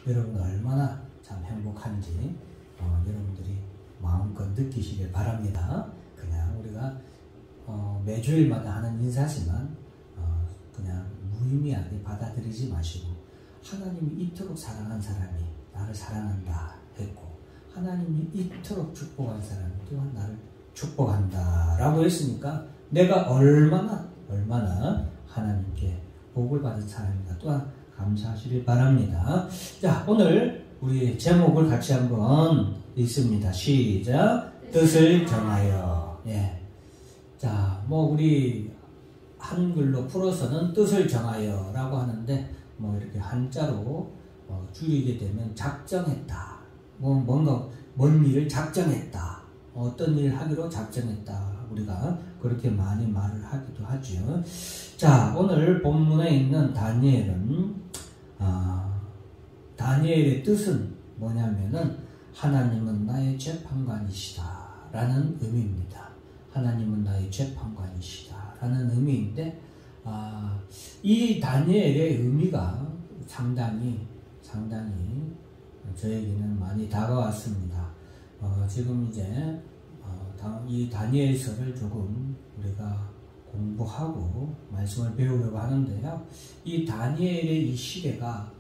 여러분 얼마나 참 행복한지 여러분들이 마음껏 느끼시길 바랍니다. 그냥 우리가 매주일마다 하는 인사지만 그냥 무의미하게 받아들이지 마시고, 하나님이 이토록 사랑한 사람이 나를 사랑한다 했고, 하나님이 이토록 축복한 사람이 또한 나를 축복한다 라고 했으니까 내가 얼마나 하나님께 복을 받은 사람인가 또한 감사하시길 바랍니다. 자, 오늘 우리 제목을 같이 한번 읽습니다. 시작. 뜻을 정하여. 예. 자, 우리 한글로 풀어서는 뜻을 정하여 라고 하는데, 이렇게 한자로 줄이게 되면 작정했다. 뭔가 먼 일을 작정했다. 어떤 일을 하기로 작정했다. 우리가 그렇게 많이 말을 하기도 하죠. 자, 오늘 본문에 있는 다니엘은 다니엘의 뜻은 뭐냐면은 하나님은 나의 재판관이시다 라는 의미입니다. 하나님은 나의 재판관이시다 라는 의미인데, 이 다니엘의 의미가 상당히 저에게는 많이 다가왔습니다. 지금 이제 이 다니엘서를 조금 우리가 공부하고 말씀을 배우려고 하는데요. 이 다니엘의 이 시대가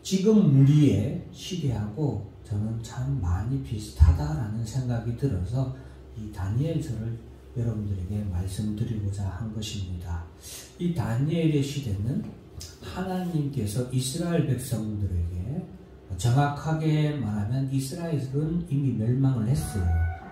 지금 우리의 시대하고 저는 참 많이 비슷하다라는 생각이 들어서 이 다니엘서를 여러분들에게 말씀드리고자 한 것입니다. 이 다니엘의 시대는 하나님께서 이스라엘 백성들에게, 정확하게 말하면 이스라엘은 이미 멸망을 했어요.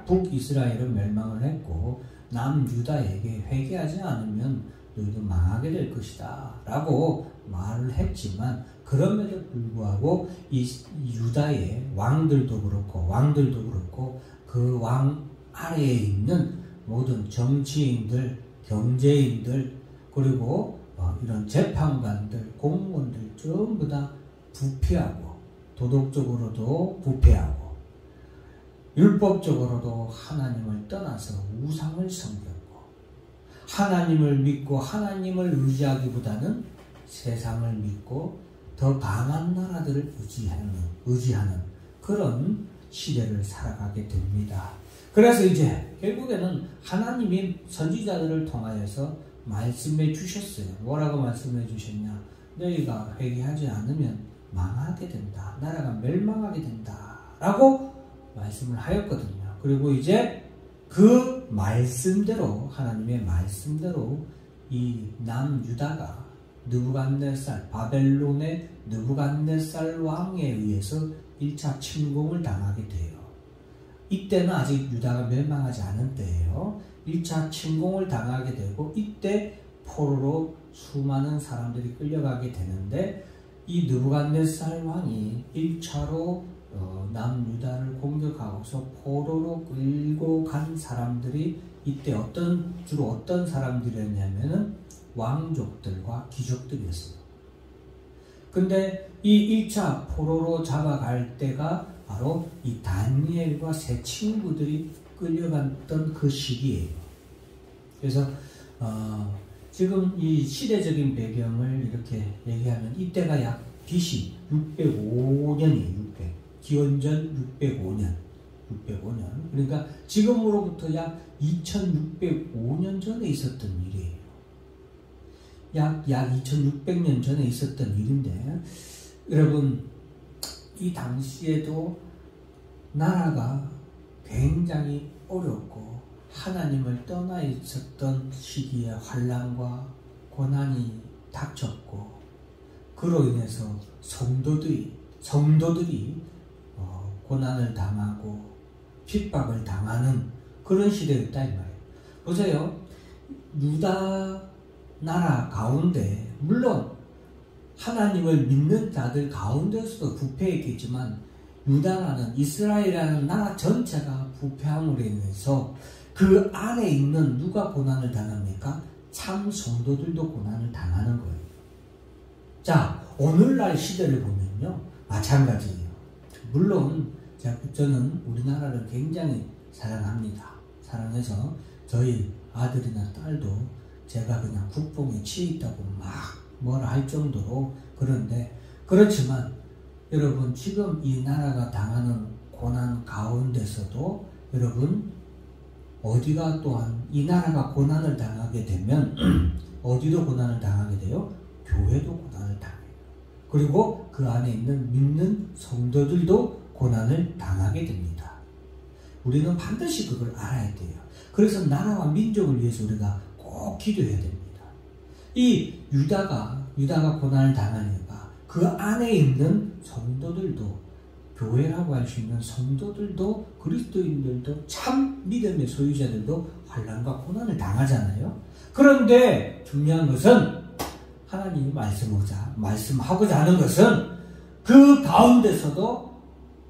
북이스라엘은 멸망을 했고 남유다에게 회개하지 않으면 너희도 망하게 될 것이다 라고 말을 했지만, 그럼에도 불구하고 이 유다의 왕들도 그렇고 그 왕 아래에 있는 모든 정치인들, 경제인들, 그리고 이런 재판관들, 공무원들 전부 다 부패하고, 도덕적으로도 부패하고, 율법적으로도 하나님을 떠나서 우상을 섬겼고, 하나님을 믿고 하나님을 의지하기보다는 세상을 믿고 더 강한 나라들을 의지하는 그런 시대를 살아가게 됩니다. 그래서 이제 결국에는 하나님이 선지자들을 통하여서 말씀해 주셨어요. 뭐라고 말씀해 주셨냐? 너희가 회개하지 않으면 망하게 된다. 나라가 멸망하게 된다. 라고 말씀을 하였거든요. 그리고 이제 그 말씀대로, 하나님의 말씀대로 이 남유다가 느부갓네살, 바벨론의 느부갓네살 왕에 의해서 1차 침공을 당하게 돼요. 이때는 아직 유다가 멸망하지 않은 때예요. 1차 침공을 당하게 되고, 이때 포로로 수많은 사람들이 끌려가게 되는데, 이 느부갓네살 왕이 1차로 남유다를 공격하고서 포로로 끌고 간 사람들이 이때 주로 어떤 사람들이었냐면은 왕족들과 귀족들이었어요. 근데 이 1차 포로로 잡아갈 때가 바로 이 다니엘과 세 친구들이 끌려갔던 그 시기예요. 그래서 지금 이 시대적인 배경을 이렇게 얘기하면, 이때가 약 BC 605년이에요. 기원전 605년. 그러니까 지금으로부터 약 2605년 전에 있었던 일이에요. 약 2600년 전에 있었던 일인데, 여러분, 이 당시에도 나라가 굉장히 어렵고 하나님을 떠나 있었던 시기에 환난과 고난이 닥쳤고, 그로 인해서 성도들이 고난을 당하고 핍박을 당하는 그런 시대였다 이 말이에요. 보세요. 유다 나라 가운데, 물론 하나님을 믿는 자들 가운데서도 부패했겠지만, 유다라는, 이스라엘이라는 나라 전체가 부패함으로 인해서 그 안에 있는 누가 고난을 당합니까? 참 성도들도 고난을 당하는 거예요. 자, 오늘날 시대를 보면요, 마찬가지예요. 물론 저는 우리나라를 굉장히 사랑합니다. 사랑해서 저희 아들이나 딸도 제가 그냥 국뽕에 치여 있다고 막 뭐라 할 정도로, 그런데 그렇지만 여러분 지금 이 나라가 당하는 고난 가운데서도 여러분 어디가 또한 이 나라가 고난을 당하게 되면 어디도 고난을 당하게 돼요? 교회도 고난을 당해요. 그리고 그 안에 있는 믿는 성도들도 고난을 당하게 됩니다. 우리는 반드시 그걸 알아야 돼요. 그래서 나라와 민족을 위해서 우리가 꼭 기도해야 됩니다. 이 유다가 고난을 당하니까 그 안에 있는 성도들도, 교회라고 할 수 있는 성도들도, 그리스도인들도, 참 믿음의 소유자들도 환난과 고난을 당하잖아요. 그런데 중요한 것은 하나님이 말씀하고자 하는 것은 그 가운데서도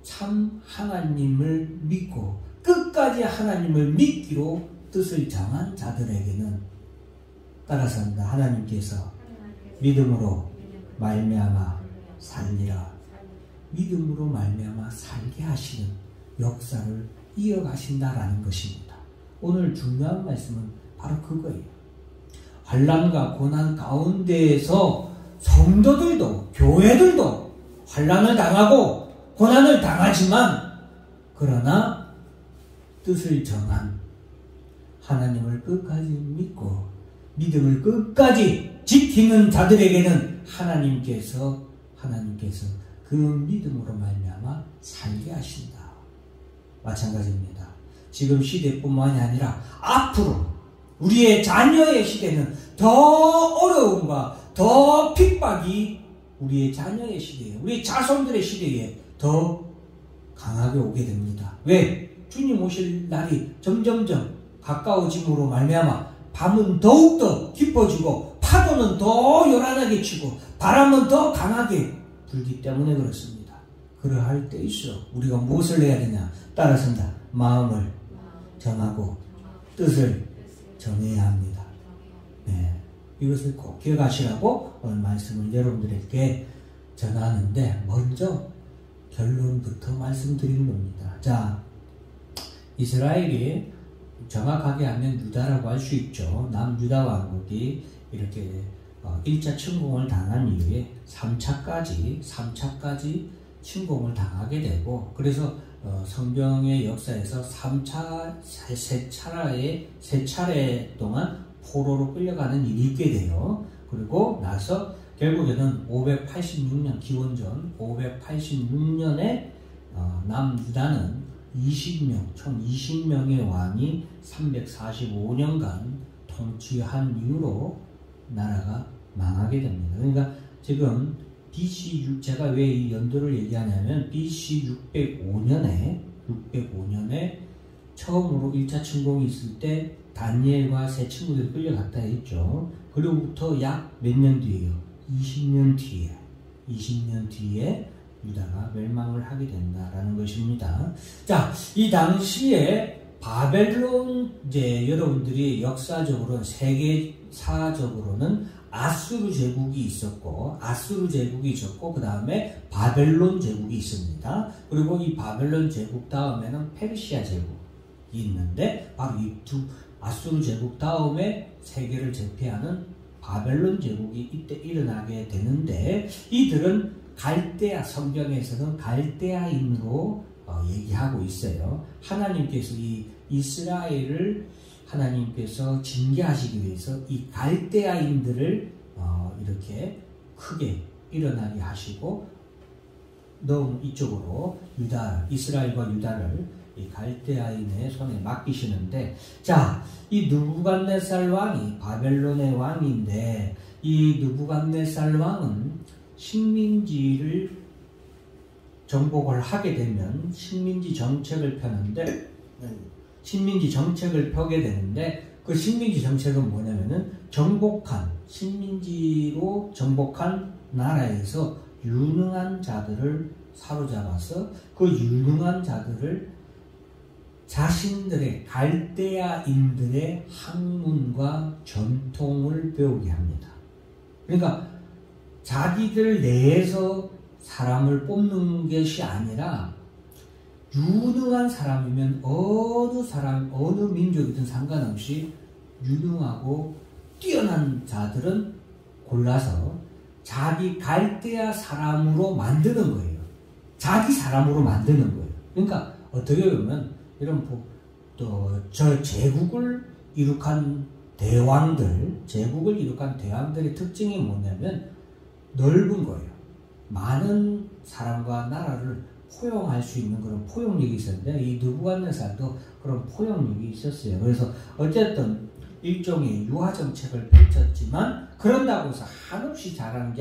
참 하나님을 믿고 끝까지 하나님을 믿기로 뜻을 정한 자들에게는 따라서 하나님께서 믿음으로 말미암아 살리라, 믿음으로 말미암아 살게 하시는 역사를 이어가신다라는 것입니다. 오늘 중요한 말씀은 바로 그거예요. 환난과 고난 가운데에서 성도들도, 교회들도 환난을 당하고 고난을 당하지만, 그러나 뜻을 정한 하나님을 끝까지 믿고 믿음을 끝까지 지키는 자들에게는 하나님께서 그 믿음으로 말미암아 살게 하신다. 마찬가지입니다. 지금 시대뿐만이 아니라 앞으로 우리의 자녀의 시대는 더 어려움과 더 핍박이 우리의 자녀의 시대에, 우리 자손들의 시대에 더 강하게 오게 됩니다. 왜? 주님 오실 날이 점점점 가까워짐으로 말미암아 밤은 더욱더 깊어지고 파도는 더 요란하게 치고 바람은 더 강하게 불기 때문에 그렇습니다. 그러할 때일수록 우리가 무엇을 해야 되냐? 따라서다 마음을 정하고 뜻을 정해야 합니다. 네, 이것을 꼭 기억하시라고 오늘 말씀을 여러분들에게 전하는데, 먼저 결론부터 말씀드리는 겁니다. 자, 이스라엘이 정확하게 하면 유다라고 할 수 있죠. 남유다 왕국이 이렇게 1차 침공을 당한 이후에 3차까지 침공을 당하게 되고, 그래서 성경의 역사에서 3차, 세 차례 동안 포로로 끌려가는 일이 있게 돼요. 그리고 나서 결국에는 586년, 기원전 586년에 남유다는 총 20명의 왕이 345년간 통치한 이후로 나라가 망하게 됩니다. 그러니까 지금 BC, 제가 왜 이 연도를 얘기하냐면 BC 605년에 처음으로 1차 침공이 있을 때 다니엘과 세 친구들이 끌려갔다 했죠. 그로부터 약 몇 년 뒤에요? 20년 뒤에 유다가 멸망을 하게 된다라는 것입니다. 자, 이 당시에 바벨론, 이제 여러분들이 역사적으로는, 세계사적으로는 아수르 제국이 있었고, 그 다음에 바벨론 제국이 있습니다. 그리고 이 바벨론 제국 다음에는 페르시아 제국이 있는데, 바로 이 두 아수르 제국 다음에 세계를 제패하는 바벨론 제국이 이때 일어나게 되는데, 이들은 갈대아, 성경에서는 갈대아인으로 얘기하고 있어요. 하나님께서 이 이스라엘을 하나님께서 징계하시기 위해서 이 갈대아인들을 이렇게 크게 일어나게 하시고, 너무 이쪽으로 이스라엘과 유다를 이 갈대아인의 손에 맡기시는데, 자, 이 느부갓네살 왕이 바벨론의 왕인데, 이 느부갓네살 왕은 식민지를 정복을 하게 되면 식민지 정책을 펴게 되는데, 그 식민지 정책은 뭐냐면은 식민지로 정복한 나라에서 유능한 자들을 사로잡아서 그 유능한 자들을 자신들의 갈대아인들의 학문과 전통을 배우게 합니다. 그러니까 자기들 내에서 사람을 뽑는 것이 아니라 유능한 사람이면 어느 민족이든 상관없이 유능하고 뛰어난 자들은 골라서 자기 갈대아 사람으로 만드는 거예요. 자기 사람으로 만드는 거예요. 그러니까 어떻게 보면 이런 저 제국을 이룩한 대왕들의 특징이 뭐냐면 넓은 거예요. 많은 사람과 나라를 포용할 수 있는 그런 포용력이 있었는데 이 느부갓네살도 그런 포용력이 있었어요. 그래서 어쨌든 일종의 유화 정책을 펼쳤지만 그런다고 해서 한없이 잘하는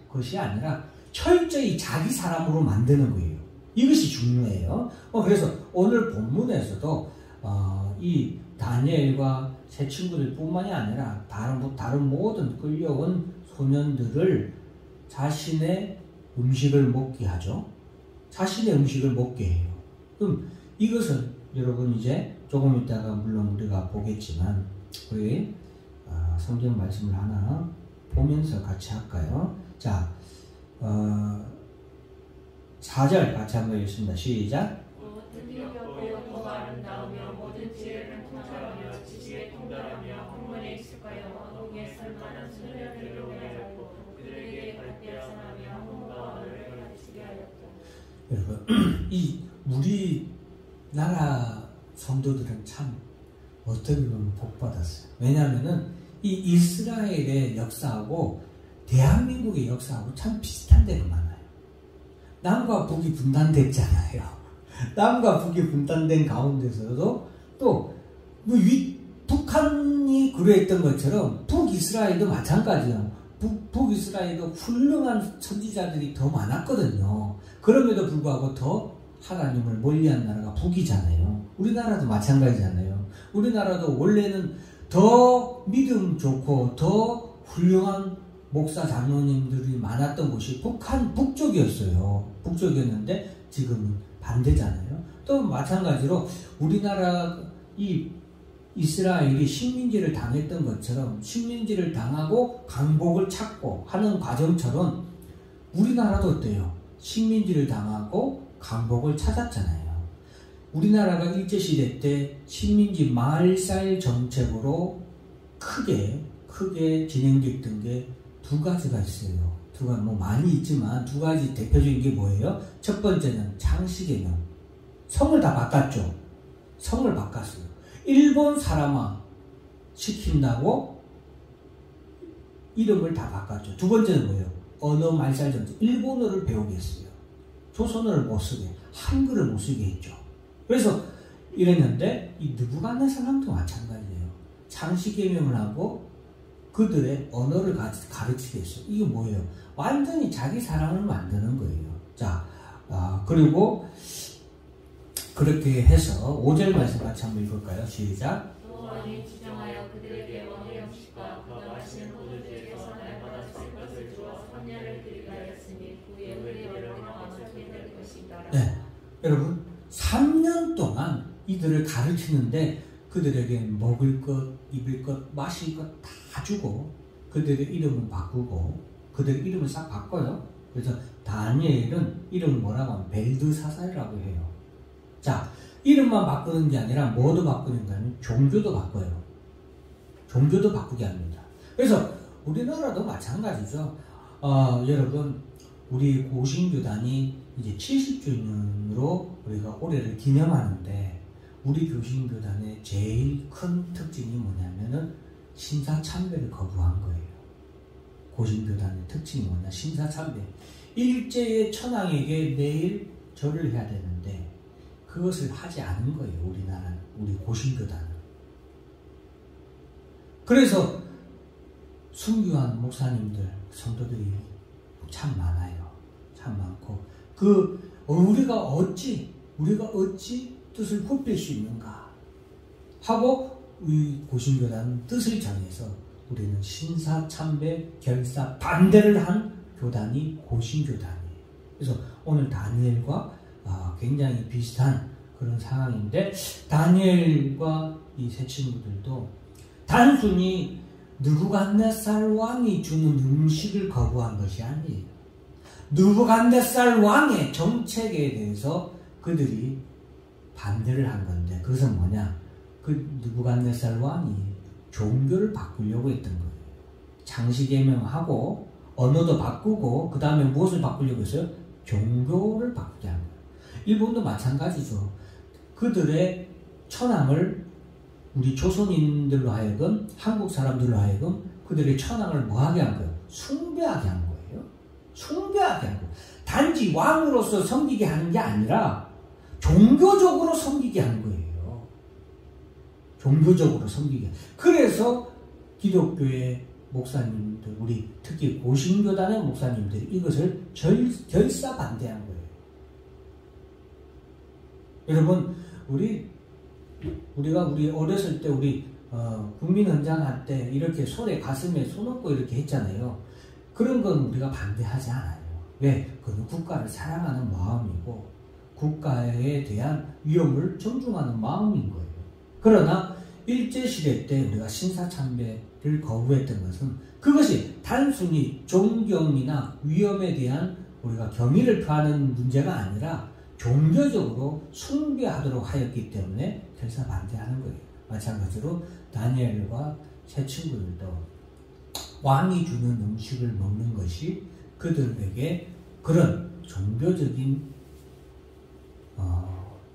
것이 아니라 철저히 자기 사람으로 만드는 거예요. 이것이 중요해요. 그래서 오늘 본문에서도 이 다니엘과 세 친구들 뿐만이 아니라 다른 모든 끌려온 소년들을 자신의 음식을 먹게 하죠. 자신의 음식을 먹게 해요. 그럼 이것은 여러분 이제 조금 있다가 물론 우리가 보겠지만 우리 성경 말씀을 하나 보면서 같이 할까요? 자, 4절 같이 한번 읽습니다. 시작. 모든 아름다우며 모든 지혜를 통달하며 지식에 통달하며 학문에 익숙하여 어둠에 쓸만한 소녀들을 위하였고 그들에게 갈대아사하며 학문과 언어를 가르치게 하였다. 여러분, 이 우리나라 성도들은 참 어떻게 보면 복 받았어요. 왜냐하면은 이 이스라엘의 역사하고 대한민국의 역사하고 참 비슷한 데가 많아요. 남과 북이 분단됐잖아요. 남과 북이 분단된 가운데서도 또 북한이 그랬던 것처럼 북이스라엘도 마찬가지예요. 북이스라엘도 훌륭한 선지자들이 더 많았거든요. 그럼에도 불구하고 더 하나님을 멀리한 나라가 북이잖아요. 우리나라도 마찬가지잖아요. 우리나라도 원래는 더 믿음 좋고 더 훌륭한 목사 장로님들이 많았던 곳이 북쪽이었어요. 북쪽이었는데 지금은 반대잖아요. 또 마찬가지로 우리나라 이스라엘이 식민지를 당했던 것처럼 식민지를 당하고 강복을 찾고 하는 과정처럼 우리나라도 어때요? 식민지를 당하고 강복을 찾았잖아요. 우리나라가 일제시대 때 식민지 말살 정책으로 크게 진행됐던 게 두 가지가 있어요. 많이 있지만 두 가지 대표적인 게 뭐예요? 첫 번째는 창씨개명. 성을 다 바꿨죠. 성을 바꿨어요. 일본 사람화 시킨다고 이름을 다 바꿨죠. 두 번째는 뭐예요? 언어 말살 정책. 일본어를 배우게 했어요. 조선어를 못 쓰게, 한글을 못 쓰게 했죠. 그래서 이랬는데 이 느부갓네살도 마찬가지예요. 창씨개명을 하고 그들의 언어를 가르치게 했어요. 이게 뭐예요? 완전히 자기 사람을 만드는 거예요. 자, 그리고 그렇게 해서 5절 말씀 같이 한번 읽을까요? 시작. 또 왕이 지정하여 그들에게 왕의 음식과 그가 마시는 포도주에서 날마다 쓸 것을 주어 3년을 드리게 하였으니 그 예후에 여러분은 완전히 될 것이다. 네, 여러분 3년 동안 이들을 가르치는데 그들에게 먹을 것, 입을 것, 마실 것 다 주고 그들의 이름을 바꾸고 그들의 이름을 싹 바꿔요. 그래서 다니엘은 이름을 뭐라고 하면 벨드사살이라고 해요. 자, 이름만 바꾸는 게 아니라 뭐도 바꾸는 게 아니라 종교도 바꿔요. 종교도 바꾸게 합니다. 그래서 우리나라도 마찬가지죠. 여러분 우리 고신교단이 이제 70주년으로 우리가 올해를 기념하는데 우리 교신교단의 제일 큰 특징이 뭐냐면은 신사참배를 거부한 거예요. 고신교단의 특징이 뭐냐? 신사참배. 일제의 천황에게 매일 절을 해야 되는데 그것을 하지 않은 거예요. 우리 고신교단은. 그래서 순교한 목사님들, 성도들이 참 많아요. 참 많고 우리가 어찌 뜻을 굽힐 수 있는가 하고 우리 고신교단은 뜻을 정해서 우리는 신사참배 결사 반대를 한 교단이 고신교단이에요. 그래서 오늘 다니엘과 굉장히 비슷한 그런 상황인데 다니엘과 이 세 친구들도 단순히 느부갓네살 왕이 주는 음식을 거부한 것이 아니에요. 느부갓네살 왕의 정책에 대해서 그들이 반대를 한 건데 그것은 뭐냐? 그 느부갓네살 왕이 종교를 바꾸려고 했던 거예요. 창씨개명하고 언어도 바꾸고 그 다음에 무엇을 바꾸려고 했어요? 종교를 바꾸게 한 거예요. 일본도 마찬가지죠. 그들의 천황을 우리 조선인들로 하여금 한국 사람들로 하여금 그들의 천황을 뭐하게 한 거예요? 숭배하게 한 거예요. 숭배하게 한 거예요. 단지 왕으로서 섬기게 하는 게 아니라 종교적으로 섬기게 한 거예요. 종교적으로 섬기게. 그래서 기독교의 목사님들, 우리 특히 고신교단의 목사님들이 이것을 결사 반대한 거예요. 여러분, 우리가 어렸을 때 국민헌장 할 때 이렇게 손에 가슴에 손 얹고 이렇게 했잖아요. 그런 건 우리가 반대하지 않아요. 왜? 그건 국가를 사랑하는 마음이고 국가에 대한 위험을 존중하는 마음인 거예요. 그러나 일제시대 때 우리가 신사참배를 거부했던 것은 그것이 단순히 존경이나 위험에 대한 우리가 경의를 표하는 문제가 아니라 종교적으로 숭배하도록 하였기 때문에 결사 반대하는 거예요. 마찬가지로 다니엘과 세 친구들도 왕이 주는 음식을 먹는 것이 그들에게 그런 종교적인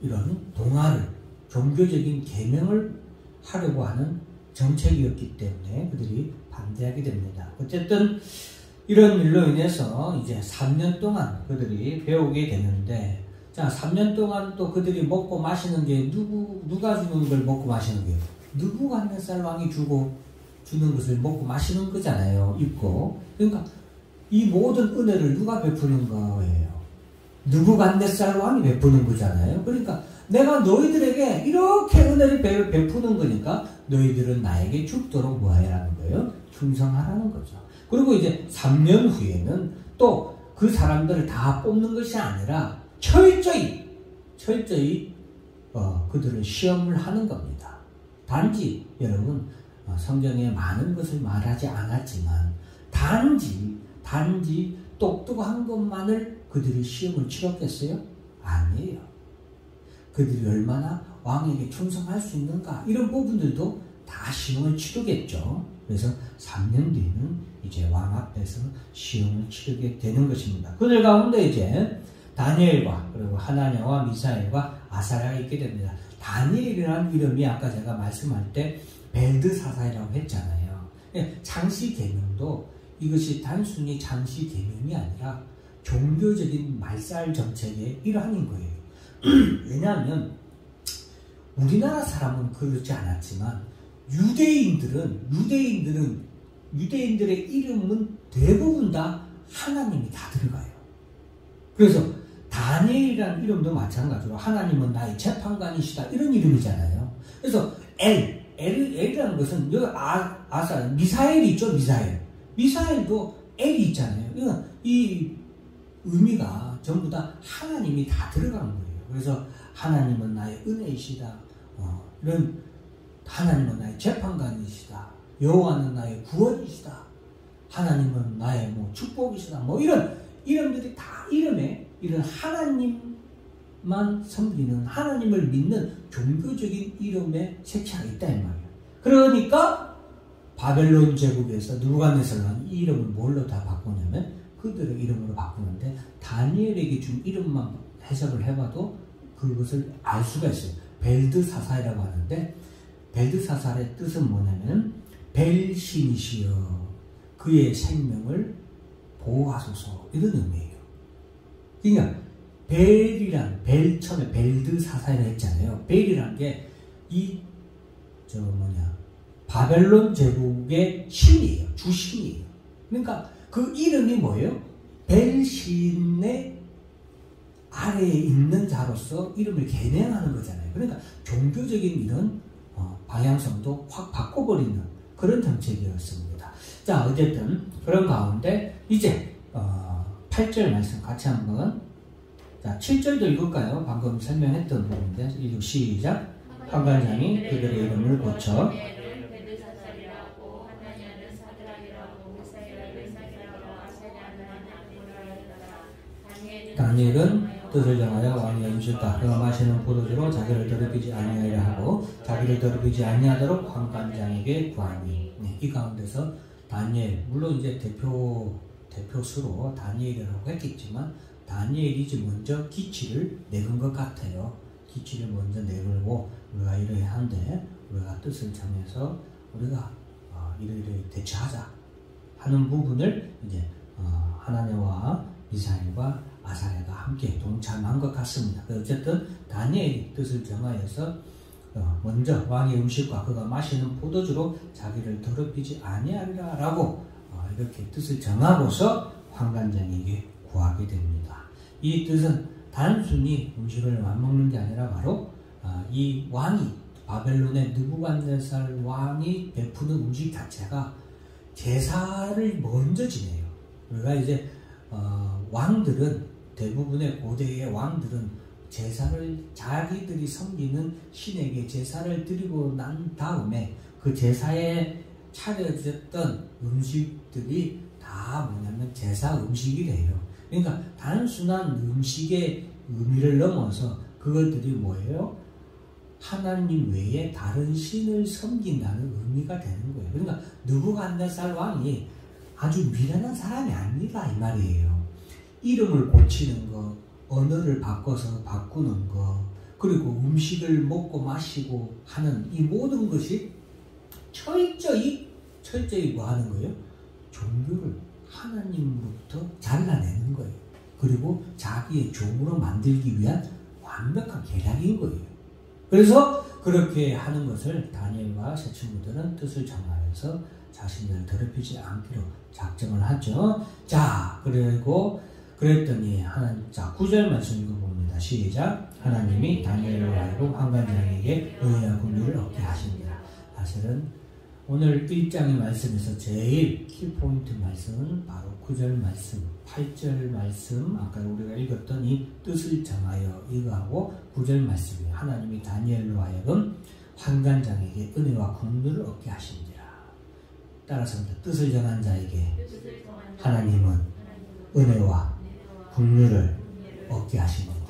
이런 동화를, 종교적인 계명을 하려고 하는 정책이었기 때문에 그들이 반대하게 됩니다. 어쨌든 이런 일로 인해서 이제 3년 동안 그들이 배우게 되는데, 자, 3년 동안 또 그들이 먹고 마시는 게 누가 주는 걸 먹고 마시는 거예요? 느부갓네살 왕이 주는 것을 먹고 마시는 거잖아요. 입고. 그러니까 이 모든 은혜를 누가 베푸는 거예요? 느부갓네살 왕이 베푸는 거잖아요. 그러니까 내가 너희들에게 이렇게 은혜를 베푸는 거니까 너희들은 나에게 죽도록 뭐 하라는 거예요? 충성하라는 거죠. 그리고 이제 3년 후에는 또 그 사람들을 다 뽑는 것이 아니라 철저히 그들을 시험을 하는 겁니다. 단지 여러분, 성경에 많은 것을 말하지 않았지만 단지 똑똑한 것만을 그들이 시험을 치렀겠어요? 아니에요. 그들이 얼마나 왕에게 충성할 수 있는가, 이런 부분들도 다 시험을 치르겠죠. 그래서 3년 뒤에는 이제 왕 앞에서 시험을 치르게 되는 것입니다. 그들 가운데 이제 다니엘과 그리고 하나냐와 미사엘과 아사랴가 있게 됩니다. 다니엘이라는 이름이 아까 제가 말씀할 때 벨드사사이라고 했잖아요. 장시 계명도 이것이 단순히 장시 계명이 아니라 종교적인 말살 정책의 일환인 거예요. 왜냐하면 우리나라 사람은 그렇지 않았지만 유대인들의 이름은 대부분 다 하나님이 다 들어가요. 그래서 다니엘이라는 이름도 마찬가지로 하나님은 나의 재판관이시다, 이런 이름이잖아요. 그래서 엘이라는 것은 여기 미사엘이 있죠. 미사엘도 엘이 있잖아요. 그러니까 이 의미가 전부 다 하나님이 다 들어간 거예요. 그래서 하나님은 나의 은혜이시다, 이런 하나님은 나의 재판관이시다, 여호와는 나의 구원이시다, 하나님은 나의 축복이시다, 이런 이름들이 다 이름에 이런 하나님만 섬기는, 하나님을 믿는 종교적인 이름에 색채가 있다 이 말이에요. 그러니까 바벨론 제국에서 느부갓네살 왕이 이 이름을 뭘로 다 바꾸냐면 그들의 이름으로 바꾸는데, 다니엘에게 준 이름만 해석을 해봐도 그것을 알 수가 있어요. 벨드사사이라고 하는데, 벨드사살의 뜻은 뭐냐면 벨신이시여 그의 생명을 보호하소서, 이런 의미예요. 그러니까 처음에 벨드사사이라 했잖아요. 벨이라는 게 바벨론 제국의 신이에요. 주신이에요. 그러니까 그 이름이 뭐예요? 벨신의 아래에 있는 자로서 이름을 계명하는 거잖아요. 그러니까 종교적인 이런 방향성도 확 바꿔버리는 그런 정책이었습니다. 자, 어쨌든 그런 가운데 이제 8절 말씀 같이 한번, 자 7절도 읽을까요? 방금 설명했던 부분인데, 시작. 환관장이 그들의 이름을 고쳐 다니엘은 뜻을 정하여 왕이 음식과 그가 마시는 포도주로 자기를 더럽히지 아니하리라 하고 자기를 더럽히지 아니하도록 환관장에게 구하니. 이 가운데서 다니엘, 물론 이제 대표수로 다니엘이라고 했겠지만 다니엘이 먼저 기치를 내건 것 같아요. 기치를 먼저 내걸고 우리가 이러해 한데 우리가 뜻을 정해서 우리가 이러이러히 대처하자 하는 부분을 이제 하나냐와 미사엘과 아사랴가 함께 동참한 것 같습니다. 어쨌든 다니엘이 뜻을 정하여서 먼저 왕의 음식과 그가 마시는 포도주로 자기를 더럽히지 아니하리라 라고 이렇게 뜻을 정하고서 환관장에게 구하게 됩니다. 이 뜻은 단순히 음식을 맞먹는 게 아니라 바로 이 왕이 바벨론의 느부갓네살 왕이 베푸는 음식 자체가 제사를 먼저 지내요. 우리가 이제 왕들은 대부분의 고대의 왕들은 제사를 자기들이 섬기는 신에게 제사를 드리고 난 다음에 그 제사에 차려졌던 음식들이 다 뭐냐면 제사 음식이래요. 그러니까 단순한 음식의 의미를 넘어서 그것들이 뭐예요? 하나님 외에 다른 신을 섬긴다는 의미가 되는 거예요. 그러니까 느부갓네살 왕이 아주 미련한 사람이 아니다 이 말이에요. 이름을 고치는 것, 언어를 바꿔서 바꾸는 것, 그리고 음식을 먹고 마시고 하는 이 모든 것이 철저히 뭐 하는 거예요? 종교를 하나님으로부터 잘라내는 거예요. 그리고 자기의 종으로 만들기 위한 완벽한 계략인 거예요. 그래서 그렇게 하는 것을 다니엘과 세 친구들은 뜻을 정하여서 자신을 더럽히지 않기로 작정을 하죠. 자, 그리고 그랬더니 하나님, 자 9절 말씀 읽어봅니다. 시작. 하나님이 다니엘로 하여금 환관장에게 의와 긍휼을 얻게 하십니다. 사실은 오늘 1장의 말씀에서 제일 키포인트 말씀은 바로 9절 말씀, 8절 말씀, 아까 우리가 읽었던 이 뜻을 정하여 이거하고 9절 말씀이에요. 하나님이 다니엘로 하여금 환관장에게 은혜와 긍휼을 얻게 하십니다. 따라서 뜻을 정한 자에게 하나님은 은혜와 긍휼을 얻게 하십니다.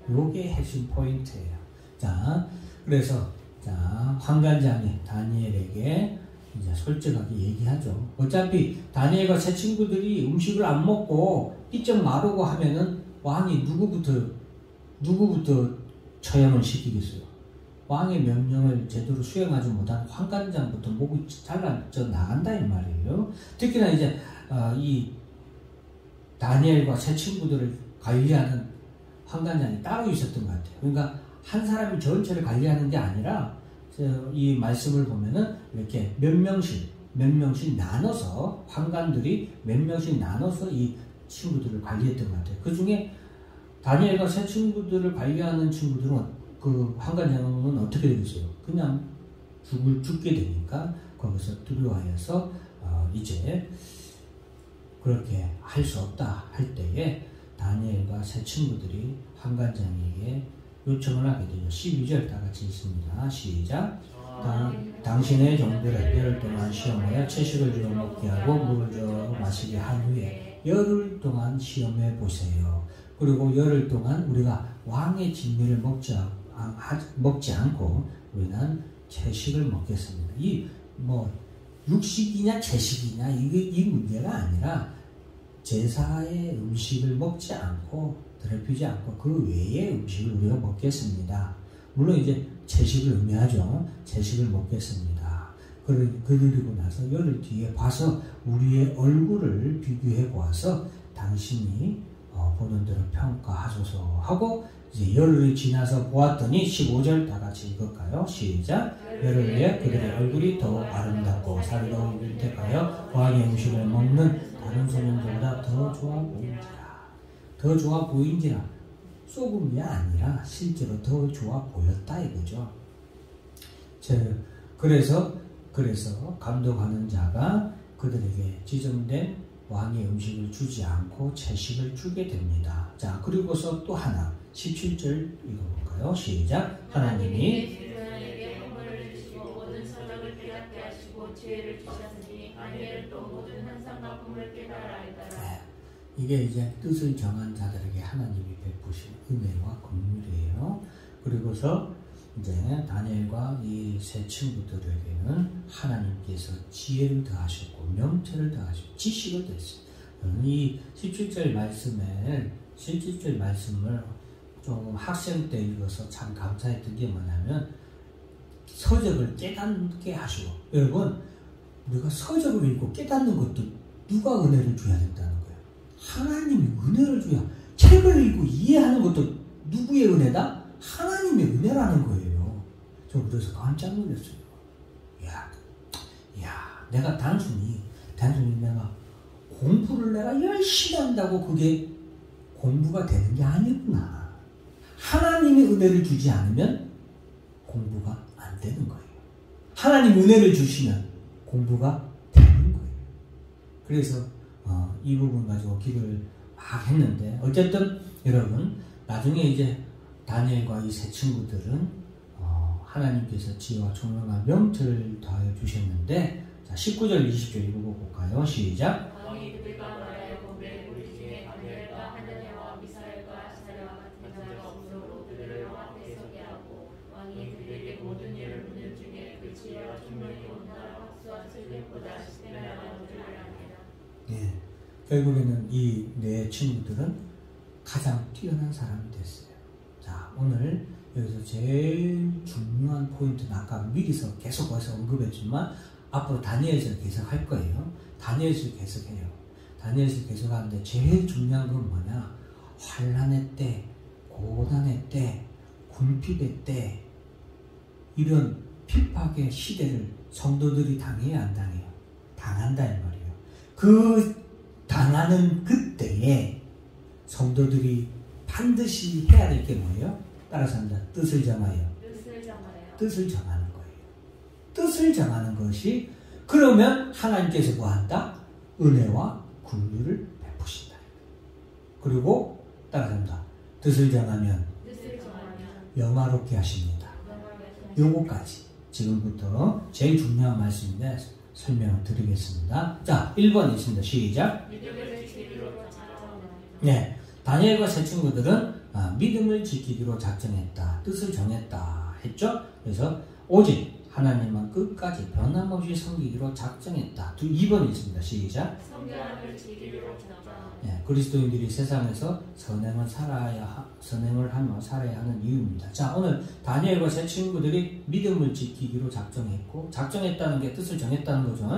이게 핵심 포인트예요. 자, 그래서 환관장이 다니엘에게 이제 솔직하게 얘기하죠. 어차피 다니엘과 세 친구들이 음식을 안 먹고 삐쩍 마르고 하면은 왕이 누구부터 처형을 시키겠어요? 왕의 명령을 제대로 수행하지 못한 환관장부터 목이 잘라져 나간다 이 말이에요. 특히나 이제 이 다니엘과 세 친구들을 관리하는 환관장이 따로 있었던 것 같아요. 그러니까 한 사람이 전체를 관리하는 게 아니라 이 말씀을 보면은 이렇게 몇 명씩 나눠서 환관들이 몇 명씩 나눠서 이 친구들을 관리했던 것 같아요. 그 중에 다니엘과 세 친구들을 관리하는 친구들은 그 환관장은 어떻게 되겠어요? 그냥 죽게 되니까 거기서 두려워해서 이제 그렇게 할 수 없다 할 때에 다니엘과 세 친구들이 환관장에게 요청을 하게 되죠. 12절 다 같이 읽습니다. 시작. 당신의 종들을 열흘 동안 시험하여 채식을 주어 먹게 하고 물을 주어 마시게 한 후에 열흘 동안 시험해 보세요. 그리고 열흘 동안 우리가 왕의 진미를 먹지 않고 우리는 채식을 먹겠습니다. 이 육식이냐 채식이냐 이 문제가 아니라 제사의 음식을 먹지 않고 더럽히지 않고 그 외의 음식을 우리가 먹겠습니다. 물론 이제 채식을 의미하죠. 채식을 먹겠습니다. 그리고 나서 열흘 뒤에 봐서 우리의 얼굴을 비교해 보아서 당신이 보는 대로 평가하소서 하고 이제 열흘이 지나서 보았더니 15절 다 같이 읽을까요? 시작. 열흘 후에 그들의 얼굴이 더 아름답고 살이 더 윤택하여 왕의 음식을 먹는 다른 소년들보다 더 좋아 보인지라. 더 좋아 보인지라. 소금이 아니라 실제로 더 좋아 보였다 이거죠. 그래서 감독하는 자가 그들에게 지정된 왕의 음식을 주지 않고 채식을 주게 됩니다. 자, 그리고서 또 하나 17절 읽어볼까요? 시작. 하나님이 그들에게 헌물을 주시고 모든 서적을 깨닫게 하시고 지혜를 주셨으니 다니엘은 또 모든 환상과 꿈을 깨달아 알더라. 이게 이제 뜻을 정한 자들에게 하나님이 베푸신 은혜와 긍휼이에요. 그리고서 이제 다니엘과 이 세 친구들에게는 하나님께서 지혜를 더하셨고 명철을 더하시고 지식을 더했어요. 이 17절 말씀을 좀 학생 때 읽어서 참 감사했던 게 뭐냐면 서적을 깨닫게 하시고, 여러분 우리가 서적을 읽고 깨닫는 것도 누가 은혜를 줘야 된다는 거예요. 하나님이 은혜를 줘야. 책을 읽고 이해하는 것도 누구의 은혜다? 하나님의 은혜라는 거예요. 저 그래서 깜짝 놀랐어요. 내가 단순히 내가 공부를 내가 열심히 한다고 그게 공부가 되는 게 아니구나. 하나님이 은혜를 주지 않으면 공부가 안 되는 거예요. 하나님 은혜를 주시면 공부가 되는 거예요. 그래서 이 부분 가지고 기도를 막 했는데, 어쨌든 여러분 나중에 이제 다니엘과 이 세 친구들은 하나님께서 지혜와 총명과 명철을 더하여 주셨는데, 자 19절 20절 읽어볼까요? 시작. 왕이 그들과 말하여 보매 우리 중에 다니엘과 하나냐와 미사엘과 아사랴와 같은 자가 없으므로 그들을 왕 앞에 서게 하고, 왕이 그들에게 모든 일을 묻는 중에 그 지혜와 총명이 온나라 박수와 슬픔보다 시대나라가 줄을 아니라. 예, 결국에는 이 네 친구들은 가장 뛰어난 사람이 됐어요. 자, 오늘 여기서 제일 중요한 포인트는 아까 미리서 계속 와서 언급했지만 앞으로 다니엘서 계속할 거예요. 다니엘서 계속해요. 다니엘서 계속하는데 제일 중요한 건 뭐냐? 환난의 때, 고난의 때, 궁핍의 때, 이런 핍박의 시대를 성도들이 당해야 안 당해요? 당한다 이 말이에요. 그 당하는 그때에 성도들이 반드시 해야 될 게 뭐예요? 따라서 합니다. 뜻을 정하여. 뜻을 정하는 거예요. 뜻을 정하는 것이, 그러면 하나님께서 뭐한다? 은혜와 긍휼을 베푸신다. 그리고 따라서 합니다. 뜻을 정하면 영화롭게 하십니다. 요거까지 지금부터 제일 중요한 말씀인데 설명을 드리겠습니다. 자, 1번 있습니다. 시작. 네, 다니엘과 세 친구들은 믿음을 지키기로 작정했다. 뜻을 정했다 했죠. 그래서 오직 하나님만 끝까지 변함없이 섬기기로 작정했다. 2번 있습니다. 시작. 성결함을 지키기로 작정. 네, 그리스도인들이 세상에서 선행을 하며 살아야 하는 이유입니다. 자, 오늘 다니엘과 세 친구들이 믿음을 지키기로 작정했고, 작정했다는 게 뜻을 정했다는 거죠.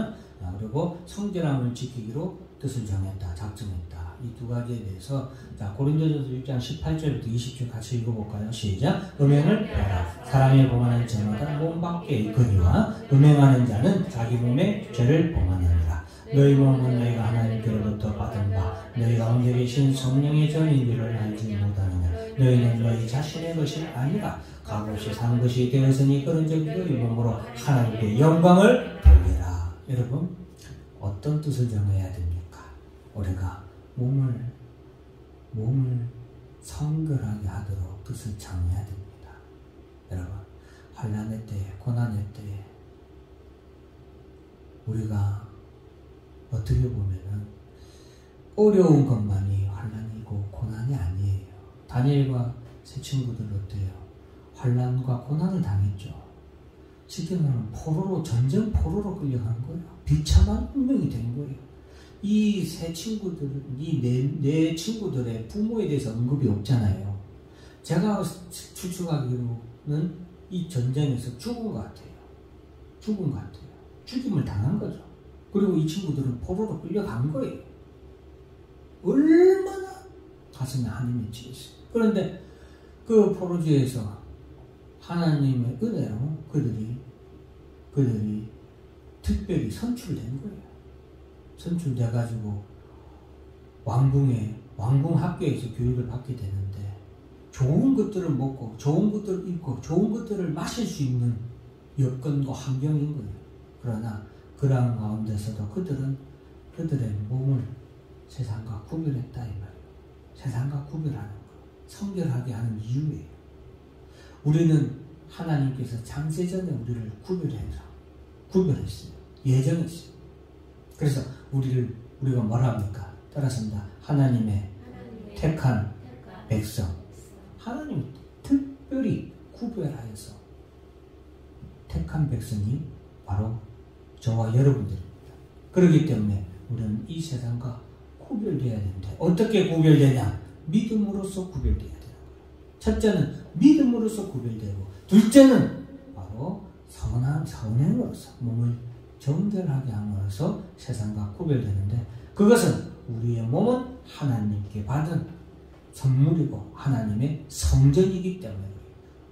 그리고 성결함을 지키기로 뜻을 정했다, 작정했다. 이 두 가지에 대해서 자, 고린도전서 6장 18절부터 20절 같이 읽어볼까요? 시작. 음행을 해라. 사랑에 범하는 자마다 몸 밖에 있거니와 음행하는 자는 자기 몸의 죄를 범하느니라. 너희 몸은 너희가 하나님께로부터 받은 바 너희 가운데 계신 성령의 전인 줄을 알지 못하느냐. 너희는 너희 자신의 것이 아니라 값없이 산 것이 되었으니 그런 적 너희 몸으로 하나님께 영광을 돌리라. 여러분, 어떤 뜻을 정해야 됩니까? 우리가 몸을 성결하게 하도록 뜻을 정해야 됩니다. 여러분, 환난의 때에, 고난의 때에 우리가 어떻게 보면은 어려운 것만이 환난이고 고난이 아니에요. 다니엘과 세 친구들 어때요? 환난과 고난을 당했죠. 쉽게 말하면 전쟁 포로로 끌려간 거예요. 비참한 운명이 된 거예요. 이 세 친구들은, 네 친구들의 부모에 대해서 언급이 없잖아요. 제가 추측하기로는 이 전쟁에서 죽은 것 같아요. 죽임을 당한 거죠. 그리고 이 친구들은 포로로 끌려간 거예요. 얼마나 가슴에 한이 맺히겠어요. 그런데 그 포로지에서 하나님의 은혜로 그들이 특별히 선출된 거예요. 선출돼가지고 왕궁 학교에서 교육을 받게 되는데, 좋은 것들을 먹고 좋은 것들을 입고 좋은 것들을 마실 수 있는 여건과 환경인 거예요. 그러나 그러한 가운데서도 그들의 몸을 세상과 구별했다 이 말이에요. 세상과 구별하는 거, 성결하게 하는 이유예요. 우리는 하나님께서 창세전에 우리를 구별했어요. 예정했어요. 그래서 우리가 뭐라 합니까? 따라서입니다. 하나님의 택한 백성. 하나님이 특별히 구별하여서 택한 백성이 바로 저와 여러분들입니다. 그렇기 때문에 우리는 이 세상과 구별돼야 되는데 어떻게 구별되냐? 믿음으로써 구별돼야 돼요. 첫째는 믿음으로써 구별되고, 둘째는 바로 선행으로서 몸을 정결하게 함으로써 세상과 구별되는데, 그것은 우리의 몸은 하나님께 받은 선물이고 하나님의 성전이기 때문에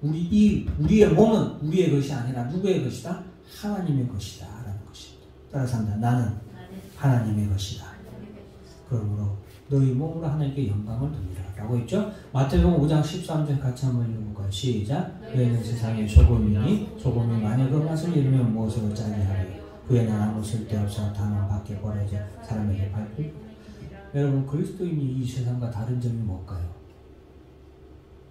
우리의 몸은 우리의 것이 아니라 누구의 것이다? 하나님의 것이다 라는 것입니다. 따라서 한다. 나는 하나님의 것이다. 그러므로 너희 몸으로 하나님께 영광을 돌리라 라고 했죠. 마태복음 5장 13절 같이 한번 읽어볼까요? 시작. 너희는 세상의 소금이니 소금이 만약 그 맛을 잃으면 무엇으로 짜게 하리? 그에는 아무 쓸데없어 다만 밖에 버려져 사람에게 밟힐. 여러분, 그리스도인이 이 세상과 다른 점이 뭘까요?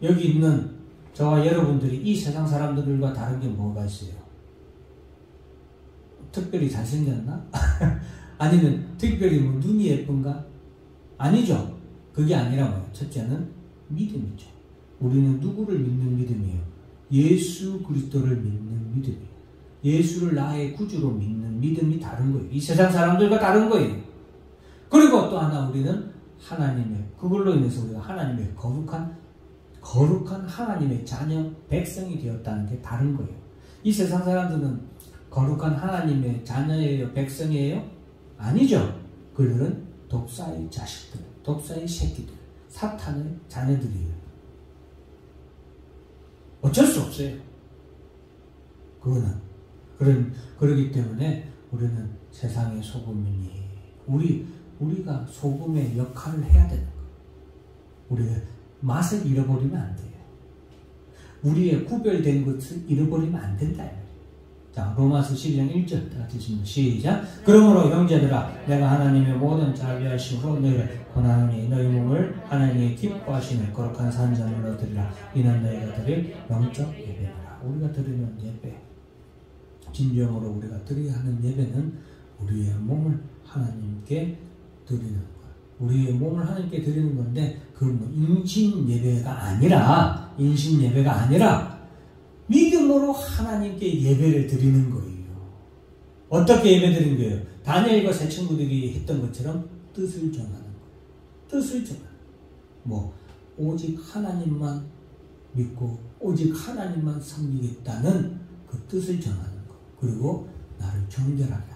여기 있는 저와 여러분들이 이 세상 사람들과 다른 게 뭐가 있어요? 특별히 잘생겼나? 아니면 특별히 뭐 눈이 예쁜가? 아니죠. 그게 아니라 뭐예요? 첫째는 믿음이죠. 우리는 누구를 믿는 믿음이에요? 예수 그리스도를 믿는 믿음이에요. 예수를 나의 구주로 믿는 믿음이 다른 거예요. 이 세상 사람들과 다른 거예요. 그리고 또 하나, 우리는 하나님의, 그걸로 인해서 우리가 하나님의 거룩한 하나님의 자녀, 백성이 되었다는 게 다른 거예요. 이 세상 사람들은 거룩한 하나님의 자녀예요? 백성이에요? 아니죠. 그들은 독사의 자식들, 독사의 새끼들, 사탄의 자녀들이에요. 어쩔 수 없어요. 그러기 때문에 우리는 세상의 소금이니, 우리가 소금의 역할을 해야 되는 거예요. 우리가 맛을 잃어버리면 안 돼요. 우리의 구별된 것을 잃어버리면 안 된다. 자, 로마서 12장 1절 다 같이 시작. 그러므로 형제들아, 내가 하나님의 모든 자비하심으로 너희를 권하노니 너희 몸을 하나님의 기뻐하시는 거룩한 산전으로 드리라. 이는 너희가 드릴 영적 예배라. 우리가 드리는 예배, 진정으로 우리가 드려야 하는 예배는 우리의 몸을 하나님께 드리는 거예요. 우리의 몸을 하나님께 드리는 건데, 그건 뭐 인신 예배가 아니라 믿음으로 하나님께 예배를 드리는 거예요. 어떻게 예배 드리는 거예요? 다니엘과 세 친구들이 했던 것처럼 뜻을 정하는 거예요. 뜻을 정하는 거예요. 오직 하나님만 믿고 오직 하나님만 섬기겠다는 그 뜻을 정하는 거. 그리고 나를 정결하게 하는 거.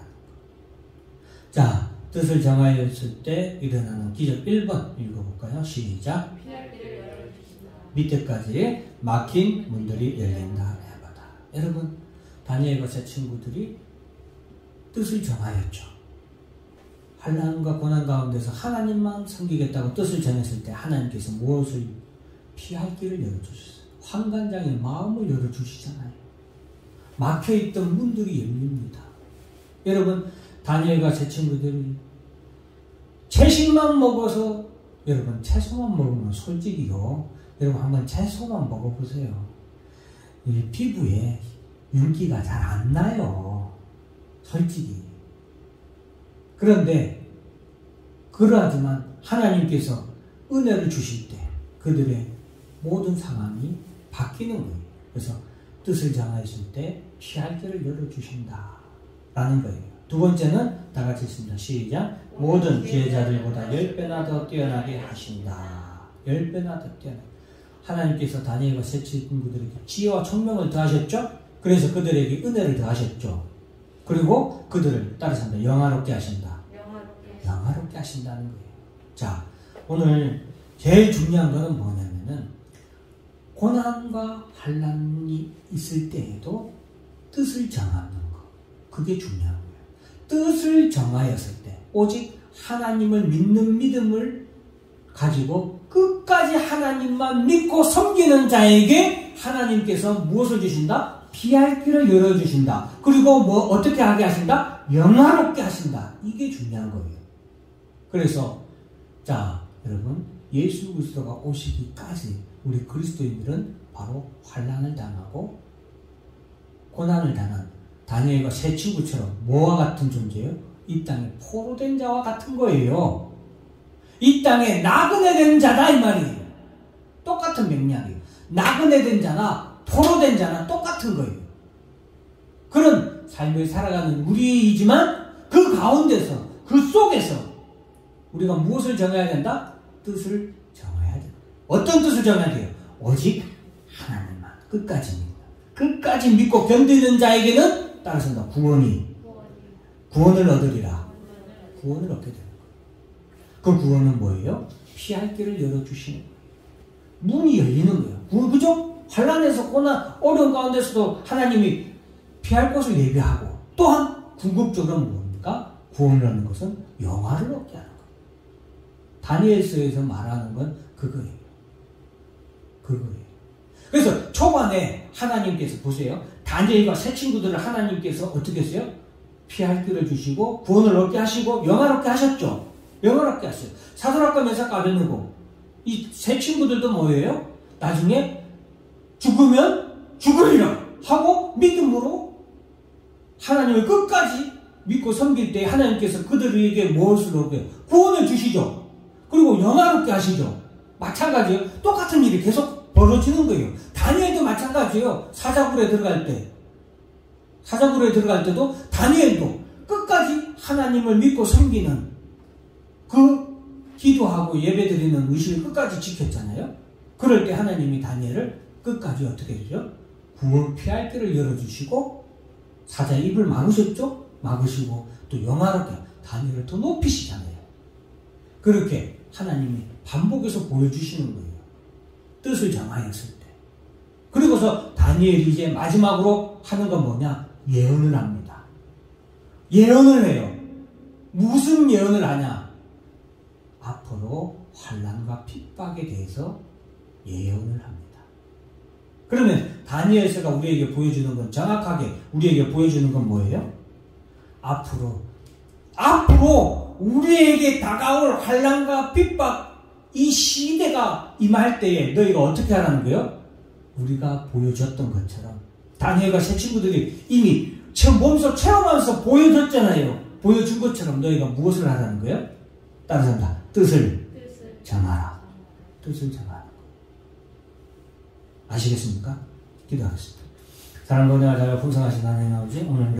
자, 뜻을 정하였을 때 일어나는 기적 1번 읽어볼까요? 시작. 밑에까지 막힌 문들이 열린다. 여러분, 다니엘과 세 친구들이 뜻을 정하였죠. 환난과 고난 가운데서 하나님만 섬기겠다고 뜻을 정했을 때 하나님께서 무엇을 피할 길을 열어주셨어요. 환관장의 마음을 열어주시잖아요. 막혀있던 문들이 열립니다. 여러분, 다니엘과 세 친구들이 채식만 먹어서, 여러분, 채소만 먹으면 솔직히요, 여러분 한번 채소만 먹어보세요. 이 피부에 윤기가 잘 안 나요. 솔직히. 그런데 그러하지만 하나님께서 은혜를 주실 때 그들의 모든 상황이 바뀌는 거예요. 그래서 뜻을 정하실 때 피할 길을 열어주신다 라는 거예요. 두 번째는 다 같이 있습니다. 시작. 모든 지혜자들보다 10배나 더 뛰어나게 하신다. 10배나 더 뛰어나게. 하나님께서 다니엘과 세 친구들에게 지혜와 총명을 더하셨죠. 그래서 그들에게 은혜를 더하셨죠. 그리고 그들을 따라서 한다. 영화롭게 하신다. 영화롭게 하신다는 거예요. 자, 오늘 제일 중요한 것은 뭐냐면은, 고난과 환난이 있을 때에도 뜻을 정하는 거. 그게 중요한 거예요. 뜻을 정하였을 때 오직 하나님을 믿는 믿음을 가지고 끝까지 하나님만 믿고 섬기는 자에게 하나님께서 무엇을 주신다? 피할 길을 열어주신다. 그리고 어떻게 하게 하신다? 영화롭게 하신다. 이게 중요한 거예요. 그래서 자, 여러분, 예수 그리스도가 오시기까지 우리 그리스도인들은 바로 환난을 당하고 고난을 당한 다니엘과 세 친구처럼 뭐와 같은 존재예요? 이 땅에 포로된 자와 같은 거예요. 이 땅에 나그네 된 자다 이 말이에요. 똑같은 맥락이에요. 나그네 된 자나 포로된 자나 똑같은 거예요. 그런 삶을 살아가는 우리이지만 그 가운데서, 그 속에서 우리가 무엇을 정해야 된다? 뜻을 정해야 된다. 어떤 뜻을 정해야 돼요? 오직 하나님만 끝까지 믿는다. 끝까지 믿고 견디는 자에게는 따라서 구원을 얻으리라. 구원을 얻게 되는 거예요. 그 구원은 뭐예요? 피할 길을 열어주시는 거예요. 문이 열리는 거예요. 그죠? 환난에서 고난, 어려운 가운데서도 하나님이 피할 곳을 예비하고, 또한 궁극적으로 뭡니까? 구원을 얻는 것은 영화를 얻게 하는 거예요. 다니엘서에서 말하는 건 그거예요. 그거예요. 그래서 초반에 하나님께서 보세요. 다니엘과 세 친구들을 하나님께서 어떻게 했어요? 피할 길을 주시고 구원을 얻게 하시고 영화롭게 하셨죠. 영화롭게 하셨어요. 사드락과 메삭과 아벳느고 이 세 친구들도 뭐예요? 나중에 죽으면 죽으리라 하고 믿음으로 하나님을 끝까지 믿고 섬길 때 하나님께서 그들에게 무엇을 얻게? 구원을 주시죠. 그리고 영화롭게 하시죠. 마찬가지예요. 똑같은 일이 계속 벌어지는 거예요. 다니엘도 마찬가지예요. 사자굴에 들어갈 때도 다니엘도 끝까지 하나님을 믿고 섬기는 그 기도하고 예배드리는 의식을 끝까지 지켰잖아요. 그럴 때 하나님이 다니엘을 끝까지 어떻게 해주죠? 구원 피할 길을 열어주시고 사자의 입을 막으셨죠? 막으시고 또 영화롭게 다니엘을 더 높이시잖아요. 그렇게 하나님이 반복해서 보여주시는 거예요. 뜻을 정하였을 때. 그리고서 다니엘이 이제 마지막으로 하는 건 뭐냐? 예언을 합니다. 예언을 해요. 무슨 예언을 하냐? 앞으로 환난과 핍박에 대해서 예언을 합니다. 그러면 다니엘서가 우리에게 보여주는 건 정확하게 우리에게 보여주는 건 뭐예요? 앞으로 우리에게 다가올 환난과 핍박 이 시대가 임할 때에 너희가 어떻게 하라는 거예요? 우리가 보여줬던 것처럼 다니엘과 세 친구들이 이미 몸소 체험하면서 보여줬잖아요. 보여준 것처럼 너희가 무엇을 하라는 거예요? 따라서 한다. 뜻을 정하라. 뜻을 정하라. 아시겠습니까? 기도하겠습니다. 사랑과 은혜가 자여 풍성하신 하나님 아버지, 오늘